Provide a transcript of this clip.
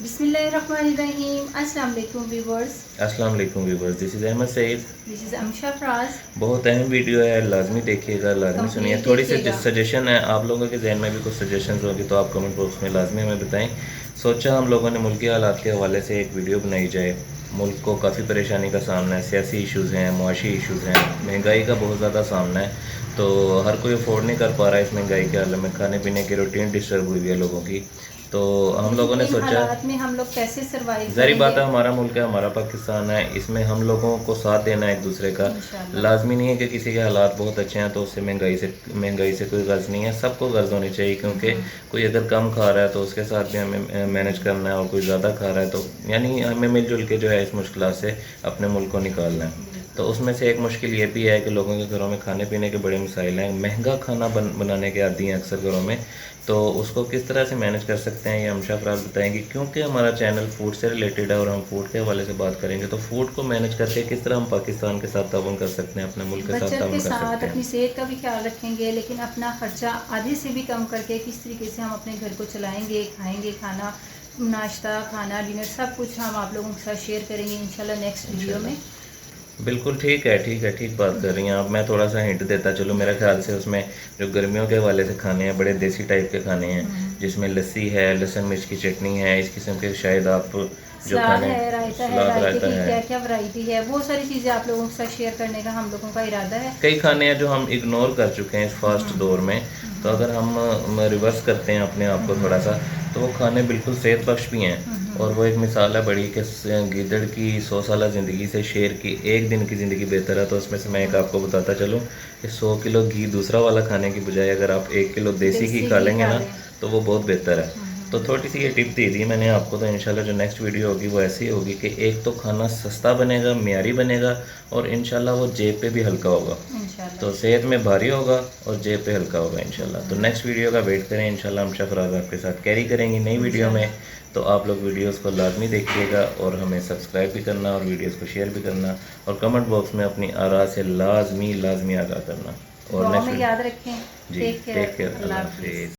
बिस्मिल्लाहिर्रहमानिर्रहीम। अस्सलाम वालेकुम व्यूअर्स। अस्सलाम वालेकुम viewers, this is Ahmed Saeed. This is Amsha Faraz. बहुत अहम वीडियो है, लाजमी देखिएगा, लाजमी सुनिए। कंप्लीट थोड़ी सी देखिएगा। सजेशन है, आप लोगों के जहन में भी कुछ सजेशंस होगी तो आप कमेंट बॉक्स में लाजमी हमें बताएं। सोचा हम लोगों ने मुल्की हालात के हवाले से एक वीडियो बनाई जाए। मुल्क को काफ़ी परेशानी का सामना है, सियासी इशूज़ हैं, मुआशी इशूज़ हैं, महंगाई का बहुत ज़्यादा सामना है। तो हर कोई अफोर्ड नहीं कर पा रहा है इस महंगाई के हाल में, खाने पीने की रूटीन डिस्टर्ब हुई है लोगों की। तो हम लोगों ने इन सोचा, हालात में हम लोग कैसे सरवाइव ज़ाहिर बात करेंगे है हमारा मुल्क है, हमारा पाकिस्तान है, इसमें हम लोगों को साथ देना है एक दूसरे का। इंशाल्लाह। लाजमी नहीं है कि किसी के हालात बहुत अच्छे हैं तो उससे महंगाई से कोई गर्ज नहीं है, सबको गर्ज होनी चाहिए। क्योंकि कोई अगर कम खा रहा है तो उसके साथ भी हमें मैनेज करना है, और कोई ज़्यादा खा रहा है तो यानी हमें मिलजुल के जो है इस मुश्किल से अपने मुल्क को निकालना है। तो उसमें से एक मुश्किल ये भी है कि लोगों के घरों में खाने पीने के बड़े मसाइल हैं, महंगा खाना बनाने के आदी हैं अक्सर घरों में। तो उसको किस तरह से मैनेज कर सकते हैं ये अमशा फराज बताएंगी। क्योंकि हमारा चैनल फूड से रिलेटेड है और हम फूड के हवाले से बात करेंगे, तो फूड को मैनेज करके किस तरह हम पाकिस्तान के साथ ताउन कर सकते हैं, अपने मुल्क के साथ बचत के ताउन कर साथ सकते अपनी हैं। सेहत का भी ख्याल रखेंगे, लेकिन अपना खर्चा आधे से भी कम करके किस तरीके से हम अपने घर को चलाएंगे, खाएंगे, खाना नाश्ता खाना डिनर सब कुछ हम आप लोगों के साथ शेयर करेंगे इंशाल्लाह नेक्स्ट वीडियो में। बिल्कुल ठीक है, ठीक है, ठीक बात कर रही हैं आप। मैं थोड़ा सा हिंट देता चलूँ, मेरे ख्याल से उसमें जो गर्मियों के हवाले से खाने हैं, बड़े देसी टाइप के खाने हैं, जिसमें लस्सी है, लहसुन मिर्च की चटनी है, इस किस्म के शायद आप जो सलाद खाने, है, रायता है, सलाद रायते रायता की है, क्या क्या वैरायटी है, बहुत सारी चीज़ें आप लोगों के साथ शेयर करने का हम लोगों का इरादा है। कई खाने हैं जो हम इग्नोर कर चुके हैं इस फास्ट दौर में। तो अगर हम रिवर्स करते हैं अपने आप को थोड़ा सा, तो वो खाने बिल्कुल सेहत बख्श भी हैं। और वो एक मिसाल है बड़ी कि गीदड़ की 100 साल ज़िंदगी से शेर की एक दिन की ज़िंदगी बेहतर है। तो उसमें से मैं एक आपको बताता चलूँ कि 100 किलो घी दूसरा वाला खाने की बजाय अगर आप 1 किलो देसी घी देसी खा घी लेंगे खा ना, लें। तो वो बहुत बेहतर है। तो थोड़ी सी ये टिप दे दी मैंने आपको। तो इंशाल्लाह जो नेक्स्ट वीडियो होगी वो ऐसी होगी कि एक तो खाना सस्ता बनेगा, मियारी बनेगा, और इंशाल्लाह वो जेब पे भी हल्का होगा। इंशाल्लाह। तो सेहत में भारी होगा और जेब पे हल्का होगा इंशाल्लाह। तो नेक्स्ट वीडियो का वेट करें, इंशाल्लाह हम शफराज आपके साथ कैरी करेंगे नई वीडियो में। तो आप लोग वीडियोस को लाजमी देखिएगा और हमें सब्सक्राइब भी करना और वीडियोस को शेयर भी करना, और कमेंट बॉक्स में अपनी आरा से लाजमी लाजमी आगाह करना। और दुआ नेक्स्ट में वीडियो, याद रखें। जी, टेक केयर। टेक केयर, अल्लाह अल्लाह हाफिज़। हाफिज़।